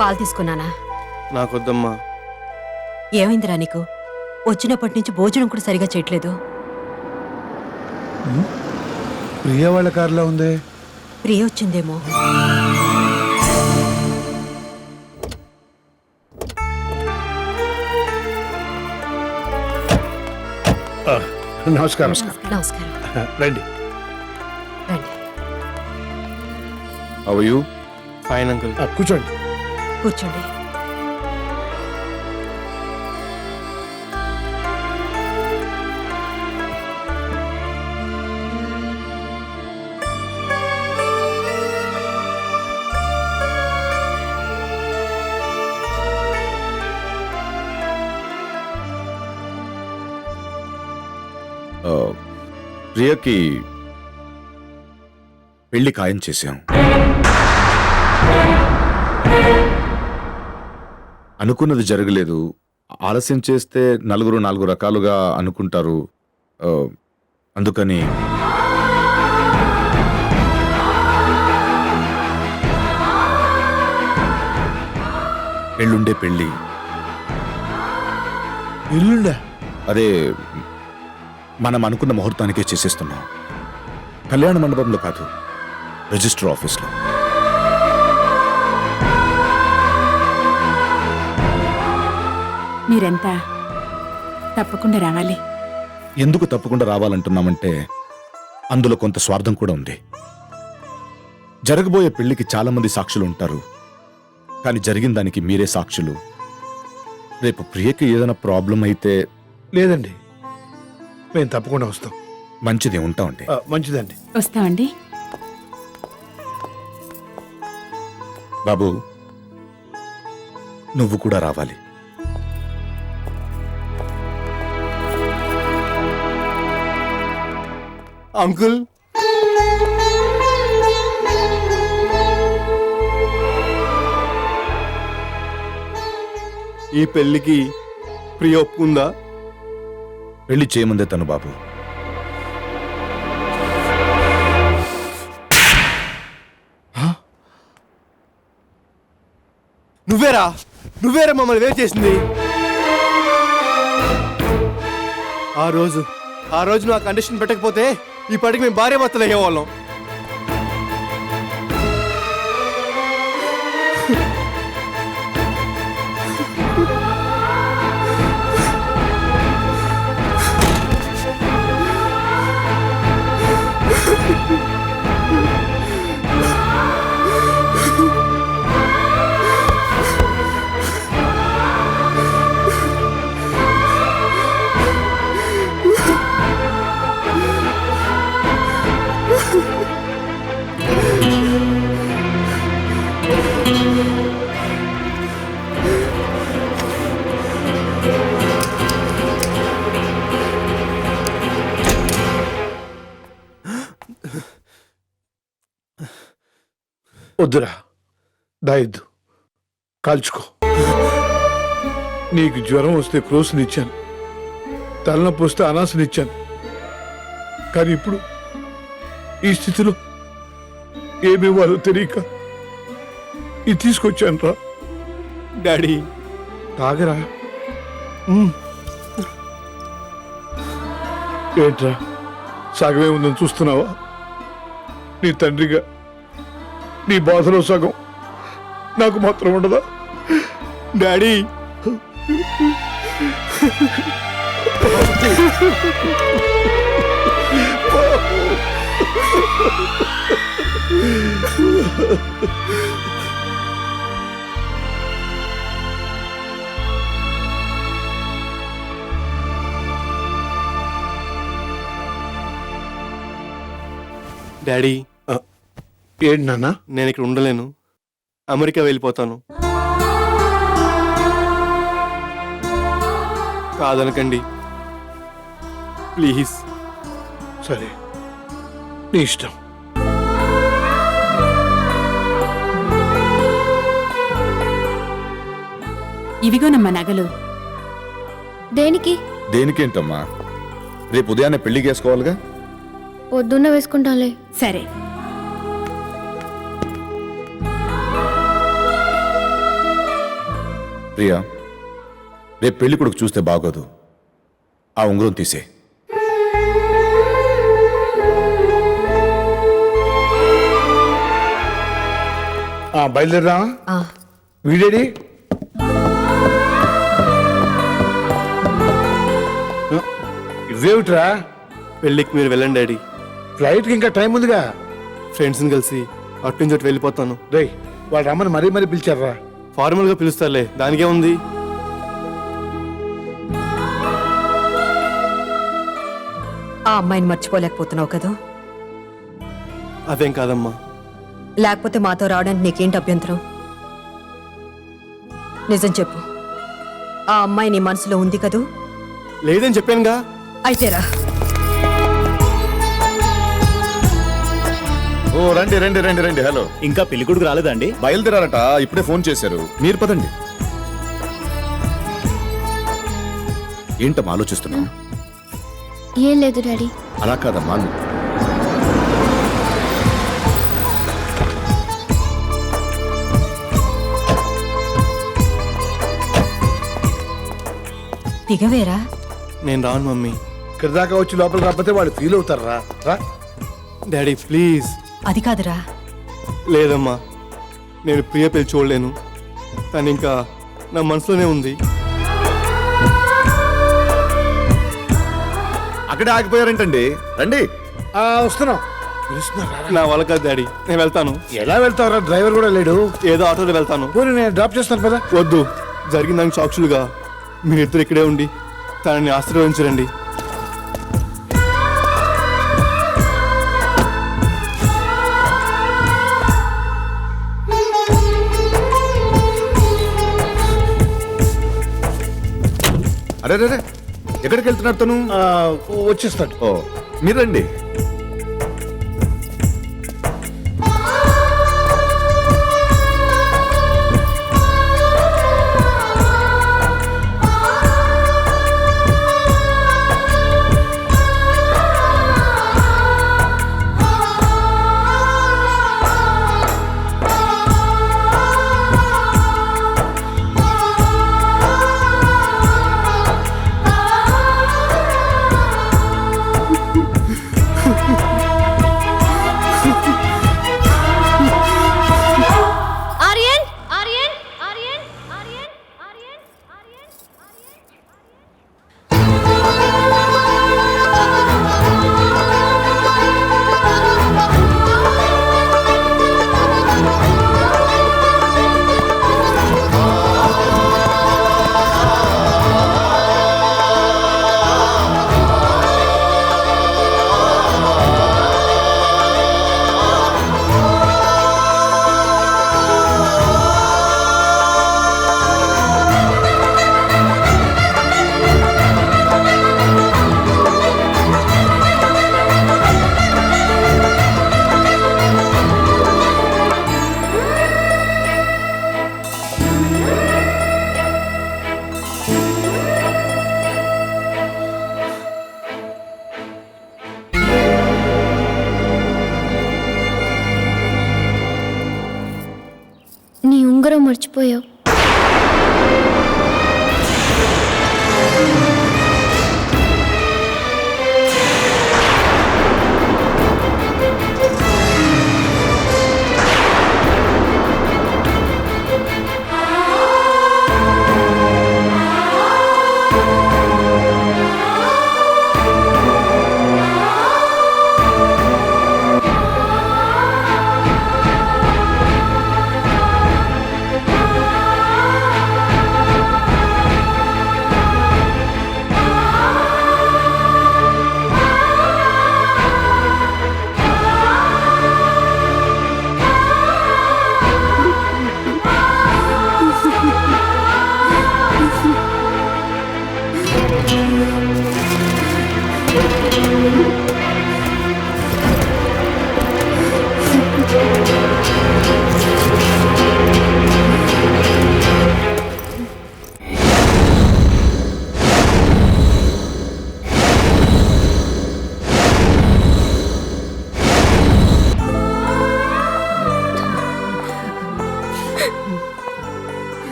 పాలు తీసుకున్నానా? నాకొద్దమ్మా. ఏమైందిరా నీకు? వచ్చినప్పటి నుంచి భోజనం కూడా సరిగా చేయట్లేదు. ప్రియ వాళ్ళ కారులో ఉంది. ప్రియ వచ్చిందేమో. నమస్కారం. నమస్కారం. రండి. రండి, how are you? Fine uncle. కూర్చోండి. కూర్చోండి. ప్రియకి పెళ్లి ఖాయం చేశాం. అనుకున్నది జరగలేదు. ఆలస్యం చేస్తే నలుగురు నాలుగు రకాలుగా అనుకుంటారు. అందుకని పెళ్ళుండే పెళ్ళి. ఇల్లుండా? అదే మనం అనుకున్న ముహూర్తానికే చేసేస్తున్నాం. కళ్యాణ మండపంలో కాదు, రిజిస్టర్ ఆఫీస్లో. మీరంతా తప్పకుండా రావాలి. ఎందుకు తప్పకుండా రావాలంటున్నామంటే అందులో కొంత స్వార్థం కూడా ఉంది. జరగబోయే పెళ్లికి చాలా మంది సాక్షులు ఉంటారు, కానీ జరిగిన దానికి మీరే సాక్షులు. రేపు ప్రియకి ఏదైనా ప్రాబ్లం అయితే. లేదండి, మేము తప్పకుండా వస్తాం. మంచిది, ఉంటామండి. మంచిదండి. వస్తామండి. బాబు, నువ్వు కూడా రావాలి. అంకుల్, ఈ పెళ్లికి ప్రియ ఒప్పుకుందా? పెళ్లి చేయముందే తను బాబు. నువ్వేరా మమ్మల్ని వేరు చేసింది. ఆ రోజు నువ్వు ఆ కండిషన్ పెట్టకపోతే ఈ పాటికి మేము భార్య భర్తలు అయ్యేవాళ్ళం. వద్దురా, దాయిద్దు, కాల్చుకో. నీకు జ్వరం వస్తే క్రోసునిచ్చాను, తలనొప్పి వస్తే అనాసనిచ్చాను, కానీ ఇప్పుడు ఈ స్థితిలో ఏమివ్వాలో తెలియక ఇది తీసుకొచ్చాను రా. డాడీ, తాగరా. ఏంట్రా, సగమే ఉందని చూస్తున్నావా? నీ తండ్రిగా నీ బాధలో సగం నాకు మాత్రం ఉండదా? డాడీ, డాడీ, ఏంటి నాన్న? నేను ఇక్కడ ఉండలేను, అమెరికా వెళ్ళిపోతాను. కాదనకండి ప్లీజ్. సరే, నీ ఇష్టం. ఇవిగోనమ్మా నగలు. దేనికి? దేనికేంటమ్మా, రేపు ఉదయాన్నే పెళ్లి చేసుకోవాలిగా. పొద్దున్న వేసుకుంటాలే. సరే. ప్రియా, రేపు పెళ్లి కొడుకు చూస్తే బాగోదు. ఆ ఉంగరం తీసే. బయలుదేరా. ఆ, వీడేడి? ఇవేమిట్రా? పెళ్ళికి మీరు వెళ్ళండి డాడీ. ఫ్లైట్కి ఇంకా టైం ఉందిగా. ఫ్రెండ్స్ని కలిసి అటు నుంచి అటు వెళ్ళిపోతాను. రేయ్, వాళ్ళు రమ్మని మరీ పిలిచారా? ఫార్మల్గా పిలుస్తారులే, దానికే ఉంది. ఆ అమ్మాయిని మర్చిపోలేకపోతున్నావు కదా? అదేం కాదమ్మా. లేకపోతే మాతో రావడానికి నీకేంటి అభ్యంతరం? నిజం చెప్పు, ఆ అమ్మాయి నీ మనసులో ఉంది కదూ? లేదని చెప్పానుగా. అయితేరా. ఓ రండి రండి రండి రండి. హలో, ఇంకా పెళ్లి కొడుకు రాలేదా అండి? బయలుదేరారట, ఇప్పుడే ఫోన్ చేశారు. మీరు పదండి. ఏంటమ్మా ఆలోచిస్తున్నావు? ఏం లేదు డాడీ. అలా కాదమ్మా. దిగవేరా. నేను రాను మమ్మీ. ఇక్కడ దాకా వచ్చి లోపలికి రాకపోతే వాళ్ళు ఫీల్ అవుతారా? రా. Daddy please. అది కాదురా. లేదమ్మా, నేను ప్రియ పెళ్లి చూడలేను. తను ఇంకా నా మనసులోనే ఉంది. అక్కడే ఆగిపోయారేంటండి? రండి. వస్తున్నాం. పిలుస్తున్నారా? నా వల్ల కాదు డాడీ, నేను వెళ్తాను. ఎలా వెళ్తావురా? డ్రైవర్ కూడా లేడు. ఏదో ఆటోలో వెళ్తాను. పోనీ నేను డ్రాప్ చేస్తాను కదా. వద్దు, జరిగిన దానికి సాక్షులుగా మీరిద్దరు ఇక్కడే ఉండి తనని ఆశీర్వదించరండి. అరే రే, ఎక్కడికి వెళ్తున్నారు తను? వచ్చేస్తాడు. ఓ, మీరు రండి. ఆర్యన్ ఆర్యన్ ఆర్యన్ ఆర్యన్ ఆర్యన్ ఆర్యన్ నీ ఉంగరం మర్చిపోయావు.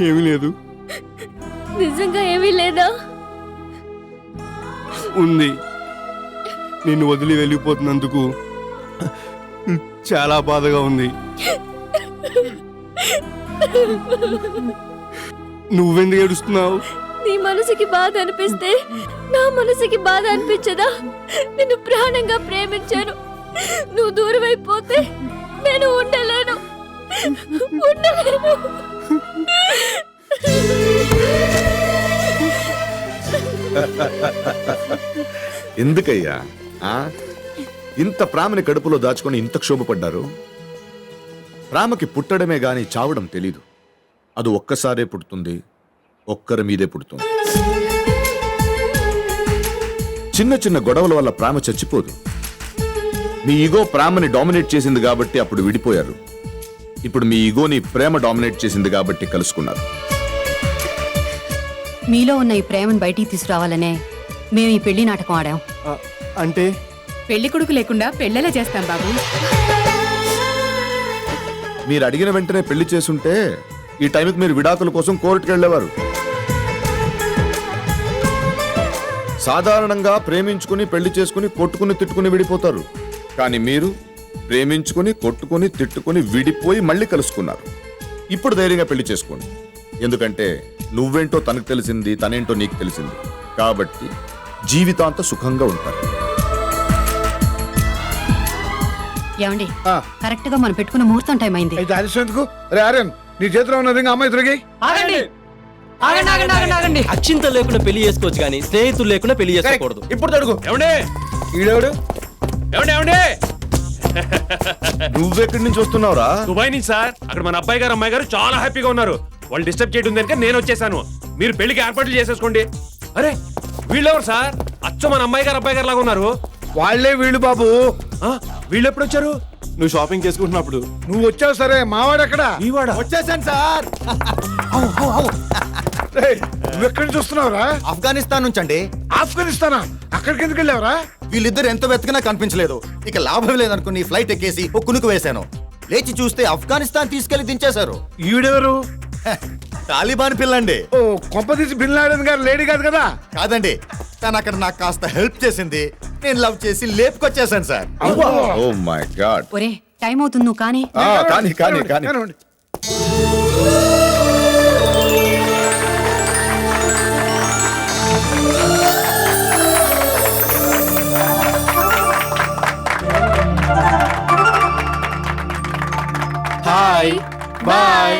ఏమీ లేదు. నిజంగా ఏమీ లేదా? ఉంది. నిన్ను వదిలి వెళ్ళిపోతున్నందుకు చాలా బాధగా ఉంది. నువ్వెందుకు ఏడుస్తున్నావు? నీ మనసుకి బాధ అనిపిస్తే నా మనసుకి బాధ అనిపించదా? నిన్ను ప్రాణంగా ప్రేమించాను. నువ్వు దూరం అయిపోతే నేను ఉండలేను. ఎందుకయ్యా ఆ? ఇంత ప్రేమని కడుపులో దాచుకొని ఇంత క్షోభపడ్డారు? ప్రేమకి పుట్టడమే గాని చావడం తెలీదు. అది ఒక్కసారే పుడుతుంది, ఒక్కరి మీదే పుడుతుంది. చిన్న చిన్న గొడవల వల్ల ప్రేమ చచ్చిపోదు. మీ ఈగో ప్రేమని డామినేట్ చేసింది కాబట్టి అప్పుడు విడిపోయారు. ఇప్పుడు మీ ఈగోని ప్రేమ డామినేట్ చేసింది కాబట్టి కలుసుకున్నారు. మీలో ఉన్న ఈ ప్రేమను బయటికి తీసుకురావాలనే మేము ఈ పెళ్లి నాటకం ఆడాం. అంటే పెళ్లి కొడుకు లేకుండా పెళ్ళెలా చేస్తాం బాబు? మీరు అడిగిన వెంటనే పెళ్లి చేసుంటే ఈ టైంకి మీరు విడాకుల కోసం కోర్టుకు వెళ్ళేవారు. సాధారణంగా ప్రేమించుకుని పెళ్లి చేసుకుని కొట్టుకుని తిట్టుకుని విడిపోతారు. కానీ మీరు ప్రేమించుకుని కొట్టుకుని తిట్టుకుని విడిపోయి మళ్ళీ కలుసుకున్నారు. ఇప్పుడు ధైర్యంగా పెళ్లి చేసుకోండి. ఎందుకంటే నువ్వేంటో తనకు తెలిసింది, తనేంటో నీకు తెలిసింది. కాబట్టి జీవితాంత సుఖంగా ఉంటారు. ఏమండి, ఆ, కరెక్ట్ గా మనం పెట్టుకున్న ముహూర్తం టైం అయింది. అయితే ఆలస్యం ఎందుకు? రే ఆర్యన్, నీ చేతిలో ఉన్నది ఇంకా అమ్మాయి తిరిగి. ఆగండి ఆగండి ఆగండి ఆగండి ఆగండి అక్షింత లేకుండా పెళ్లి చేసుకోవచ్చు కానీ స్నేహితులు లేకుండా పెళ్లి చేసుకోకూడదు. ఇప్పుడు తడుగు. ఏమండే ఈడేవాడు ఏమండే ఏమండే నువ్వెక్కడి నుంచి వస్తున్నావురా? దుబాయ్ నుంచి సార్. అక్కడ మన అబ్బాయి గారు అమ్మాయి గారు చాలా హ్యాపీగా ఉన్నారు. వాళ్ళు డిస్టర్బ్ చేయడం కనుక నేను వచ్చేసాను. మీరు పెళ్లికి ఏర్పాట్లు చేసేసుకోండి. అరే వీళ్ళెవరు సార్? అచ్చ మన అమ్మాయి గారు అబ్బాయి గారు లాగా ఉన్నారు. వాళ్లే వీళ్ళు బాబు. ఆ, వీళ్ళు ఎప్పుడు వచ్చారు? నువ్వు షాపింగ్ చేసుకుంటున్నప్పుడు. నువ్వు వచ్చావు సరే, మావాడు ఎక్కడ? ఈవాడ వచ్చేసాను సార్. రేయ్, నువ్వెక్కడి నుంచి వస్తున్నావురా? ఆఫ్ఘనిస్తాన్ నుంచి అండి. ఆఫ్ఘనిస్తానా? అక్కడికి ఎందుకు వెళ్ళావురా? వీళ్ళిద్దరు ఎంత వెతకినా కనిపించలేదు. ఇక లాభం లేదనుకుని ఫ్లైట్ ఎక్కేసి ఒక కునుకు వేశాను. లేచి చూస్తే ఆఫ్ఘనిస్తాన్ తీసుకెళ్లి దించేశారు. ఈడెవరు? తాలిబాన్ పిల్లండి. ఓ, కొంపదీసి బిన్ లాడెన్ గారు లేడీ కాదు కదా? కాదండి, తను అక్కడ నాకు కాస్త హెల్ప్ చేసింది. నేను లవ్ చేసి లేపుకొచ్చేసాను సార్. Oh my god. ఒరే, టైం అవుతుంది, నువ్వు కానీ. కానీ కానీ కానీ కానివ్వండి. Hi bye.